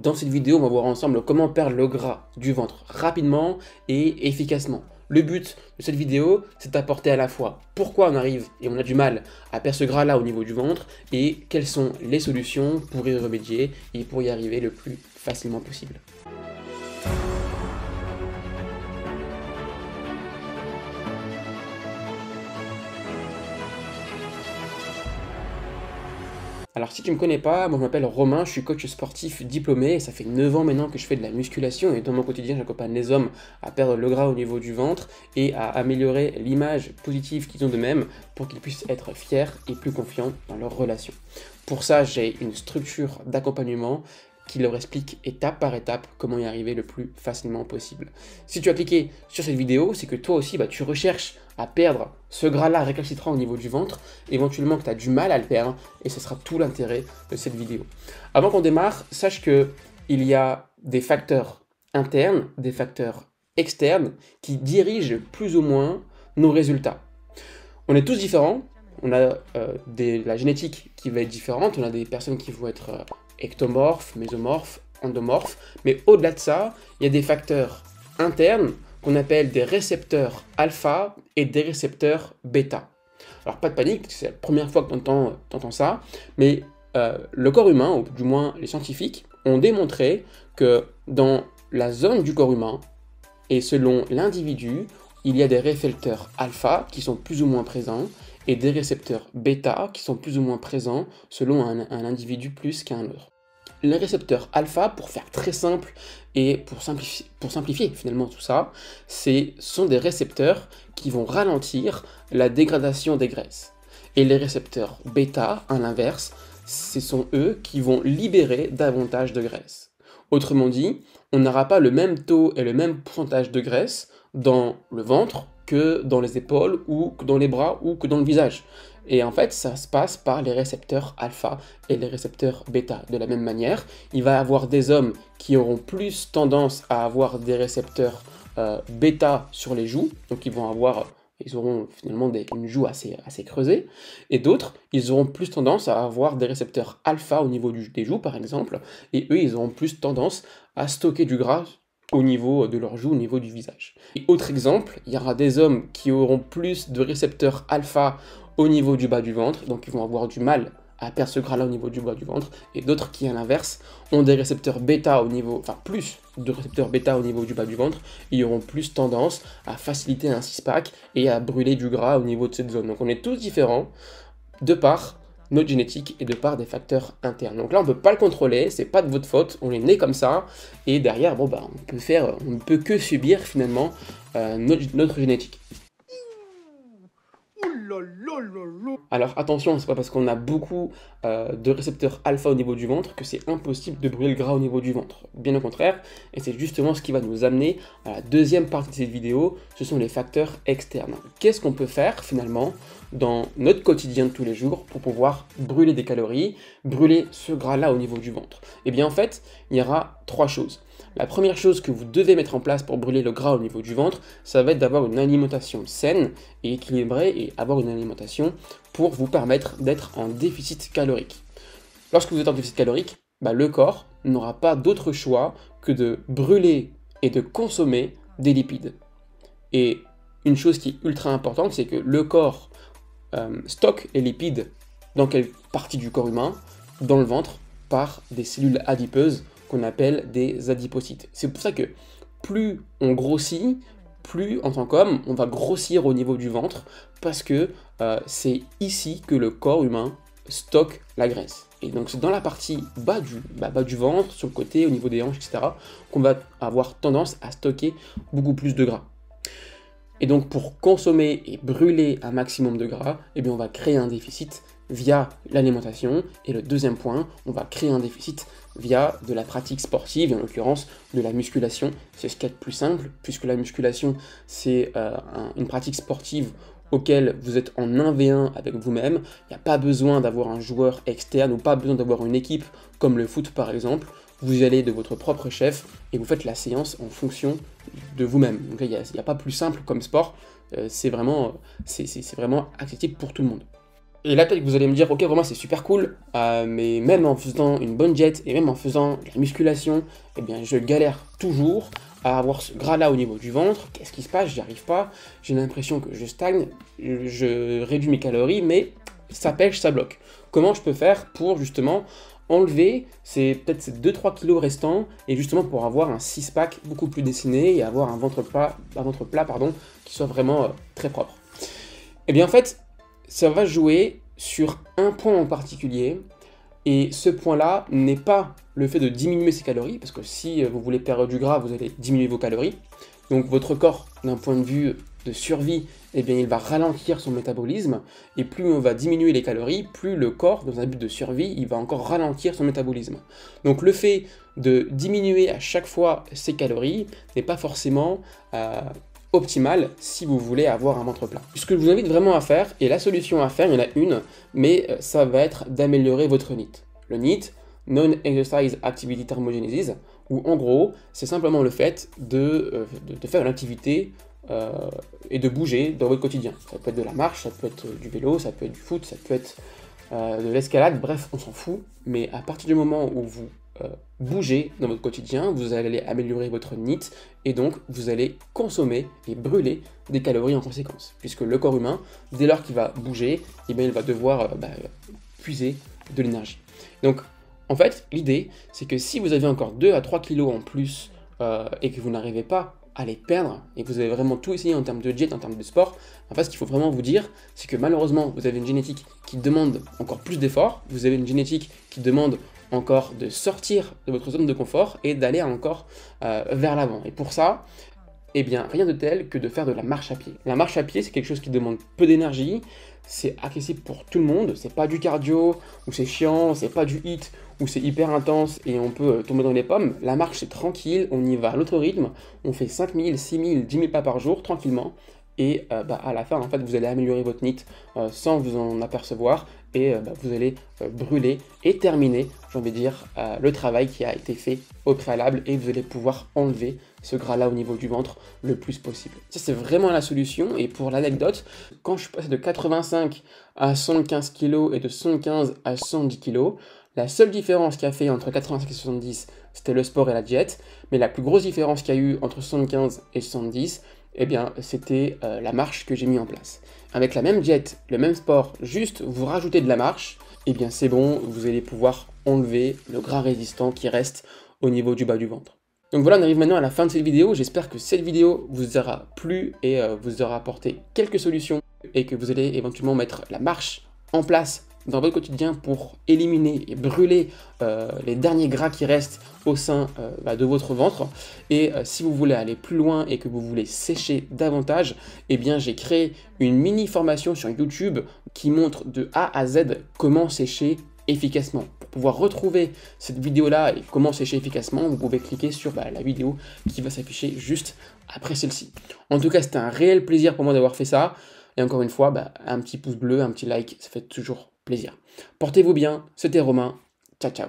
Dans cette vidéo, on va voir ensemble comment perdre le gras du ventre rapidement et efficacement. Le but de cette vidéo, c'est d'apporter à la fois pourquoi on arrive et on a du mal à perdre ce gras là au niveau du ventre et quelles sont les solutions pour y remédier et pour y arriver le plus facilement possible. Alors si tu ne me connais pas, moi je m'appelle Romain, je suis coach sportif diplômé et ça fait 9 ans maintenant que je fais de la musculation et dans mon quotidien j'accompagne les hommes à perdre le gras au niveau du ventre et à améliorer l'image positive qu'ils ont d'eux-mêmes pour qu'ils puissent être fiers et plus confiants dans leurs relations. Pour ça j'ai une structure d'accompagnement qui leur explique étape par étape comment y arriver le plus facilement possible. Si tu as cliqué sur cette vidéo, c'est que toi aussi tu recherches à perdre ce gras-là récalcitrant au niveau du ventre, éventuellement que tu as du mal à le perdre, et ce sera tout l'intérêt de cette vidéo. Avant qu'on démarre, sache qu'il y a des facteurs internes, des facteurs externes qui dirigent plus ou moins nos résultats. On est tous différents, on a la génétique qui va être différente, on a des personnes qui vont être ectomorphes, mésomorphes, endomorphes, mais au-delà de ça, il y a des facteurs internes qu'on appelle des récepteurs alpha et des récepteurs bêta. Alors pas de panique, c'est la première fois que tu entends ça, mais le corps humain, ou du moins les scientifiques, ont démontré que dans la zone du corps humain, et selon l'individu, il y a des récepteurs alpha qui sont plus ou moins présents, et des récepteurs bêta qui sont plus ou moins présents selon un individu plus qu'un autre. Les récepteurs alpha, pour faire très simple et pour simplifier finalement tout ça, sont des récepteurs qui vont ralentir la dégradation des graisses. Et les récepteurs bêta, à l'inverse, ce sont eux qui vont libérer davantage de graisse. Autrement dit, on n'aura pas le même taux et le même pourcentage de graisse dans le ventre que dans les épaules ou que dans les bras ou que dans le visage. Et en fait, ça se passe par les récepteurs alpha et les récepteurs bêta. De la même manière, il va y avoir des hommes qui auront plus tendance à avoir des récepteurs bêta sur les joues, donc ils auront finalement une joue assez creusée, et d'autres, ils auront plus tendance à avoir des récepteurs alpha au niveau des joues, par exemple, et eux, ils auront plus tendance à stocker du gras au niveau de leurs joues, au niveau du visage. Et autre exemple, il y aura des hommes qui auront plus de récepteurs alpha au niveau du bas du ventre, donc ils vont avoir du mal à perdre ce gras-là au niveau du bas du ventre, et d'autres qui, à l'inverse, ont des récepteurs bêta au niveau, enfin plus de récepteurs bêta au niveau du bas du ventre, et ils auront plus tendance à faciliter un six-pack et à brûler du gras au niveau de cette zone. Donc on est tous différents de par notre génétique et de par des facteurs internes. Donc là, on ne peut pas le contrôler, c'est pas de votre faute, on est né comme ça, et derrière, on ne peut que subir finalement notre génétique. Alors attention, c'est pas parce qu'on a beaucoup de récepteurs alpha au niveau du ventre que c'est impossible de brûler le gras au niveau du ventre. Bien au contraire, et c'est justement ce qui va nous amener à la deuxième partie de cette vidéo, ce sont les facteurs externes. Qu'est-ce qu'on peut faire finalement dans notre quotidien de tous les jours pour pouvoir brûler des calories, brûler ce gras-là au niveau du ventre? Eh bien en fait, il y aura trois choses. La première chose que vous devez mettre en place pour brûler le gras au niveau du ventre, ça va être d'avoir une alimentation saine et équilibrée et avoir une alimentation pour vous permettre d'être en déficit calorique. Lorsque vous êtes en déficit calorique, le corps n'aura pas d'autre choix que de brûler et de consommer des lipides. Et une chose qui est ultra importante, c'est que le corps stocke les lipides dans quelle partie du corps humain? Dans le ventre, par des cellules adipeuses qu'on appelle des adipocytes. C'est pour ça que plus on grossit, plus en tant qu'homme, on va grossir au niveau du ventre, parce que c'est ici que le corps humain stocke la graisse. Et donc c'est dans la partie bas du ventre, sur le côté, au niveau des hanches, etc., qu'on va avoir tendance à stocker beaucoup plus de gras. Et donc pour consommer et brûler un maximum de gras, on va créer un déficit via l'alimentation. Et le deuxième point, on va créer un déficit via de la pratique sportive, et en l'occurrence de la musculation. C'est ce qu'il y a de plus simple, puisque la musculation, c'est une pratique sportive auquel vous êtes en 1v1 avec vous-même. Il n'y a pas besoin d'avoir un joueur externe ou pas besoin d'avoir une équipe comme le foot par exemple. Vous y allez de votre propre chef et vous faites la séance en fonction de vous-même. Donc il n'y a pas plus simple comme sport, c'est vraiment accessible pour tout le monde. Et là, peut-être que vous allez me dire, ok, vraiment, c'est super cool, mais même en faisant une bonne diète et même en faisant de la musculation, eh bien, je galère toujours à avoir ce gras-là au niveau du ventre. Qu'est-ce qui se passe? J'y arrive pas. J'ai l'impression que je stagne, je réduis mes calories, mais ça pêche, ça bloque. Comment je peux faire pour justement enlever peut-être ces 2-3 kilos restants et justement pour avoir un six-pack beaucoup plus dessiné et avoir un ventre plat pardon, qui soit vraiment très propre? Eh bien, en fait, ça va jouer sur un point en particulier, et ce point-là n'est pas le fait de diminuer ses calories, parce que si vous voulez perdre du gras, vous allez diminuer vos calories. Donc votre corps, d'un point de vue de survie, eh bien, il va ralentir son métabolisme, et plus on va diminuer les calories, plus le corps, dans un but de survie, il va encore ralentir son métabolisme. Donc le fait de diminuer à chaque fois ses calories n'est pas forcément optimal si vous voulez avoir un ventre plat. Ce que je vous invite vraiment à faire, et la solution à faire, il y en a une, mais ça va être d'améliorer votre NEAT. Le NEAT, Non-Exercise Activity Thermogenesis, où en gros, c'est simplement le fait de faire une activité et de bouger dans votre quotidien. Ça peut être de la marche, ça peut être du vélo, ça peut être du foot, ça peut être de l'escalade, bref, on s'en fout, mais à partir du moment où vous bougez dans votre quotidien, vous allez améliorer votre NEAT et donc vous allez consommer et brûler des calories en conséquence. Puisque le corps humain, dès lors qu'il va bouger, eh bien, il va devoir puiser de l'énergie. Donc en fait, l'idée, c'est que si vous avez encore 2 à 3 kilos en plus et que vous n'arrivez pas à les perdre, et que vous avez vraiment tout essayé en termes de diète, en termes de sport, en fait, ce qu'il faut vraiment vous dire, c'est que malheureusement, vous avez une génétique qui demande encore plus d'efforts, vous avez une génétique qui demande encore de sortir de votre zone de confort et d'aller encore vers l'avant. Et pour ça, eh bien, rien de tel que de faire de la marche à pied. La marche à pied, c'est quelque chose qui demande peu d'énergie, c'est accessible pour tout le monde, c'est pas du cardio, ou c'est chiant, c'est pas du HIIT, ou c'est hyper intense et on peut tomber dans les pommes. La marche, c'est tranquille, on y va à notre rythme, on fait 5000, 6000, 10 000 pas par jour, tranquillement, et à la fin, en fait, vous allez améliorer votre NEAT sans vous en apercevoir, et vous allez brûler et terminer, j'ai envie de dire, le travail qui a été fait au préalable, et vous allez pouvoir enlever ce gras-là au niveau du ventre le plus possible. Ça, c'est vraiment la solution, et pour l'anecdote, quand je suis passé de 85 à 75 kg et de 75 à 110 kg, la seule différence qu'il y a fait entre 85 et 70, c'était le sport et la diète, mais la plus grosse différence qu'il y a eu entre 75 et 70, eh bien, c'était la marche que j'ai mis en place. Avec la même diète, le même sport, juste vous rajoutez de la marche, eh bien c'est bon, vous allez pouvoir enlever le gras résistant qui reste au niveau du bas du ventre. Donc voilà, on arrive maintenant à la fin de cette vidéo. J'espère que cette vidéo vous aura plu et vous aura apporté quelques solutions et que vous allez éventuellement mettre la marche en place dans votre quotidien pour éliminer et brûler les derniers gras qui restent au sein de votre ventre. Et si vous voulez aller plus loin et que vous voulez sécher davantage, eh bien j'ai créé une mini formation sur YouTube qui montre de A à Z comment sécher efficacement. Pour pouvoir retrouver cette vidéo là et comment sécher efficacement, vous pouvez cliquer sur la vidéo qui va s'afficher juste après celle-ci. En tout cas, c'était un réel plaisir pour moi d'avoir fait ça. Et encore une fois, un petit pouce bleu, un petit like, ça fait toujours plaisir. Portez-vous bien, c'était Romain, ciao ciao.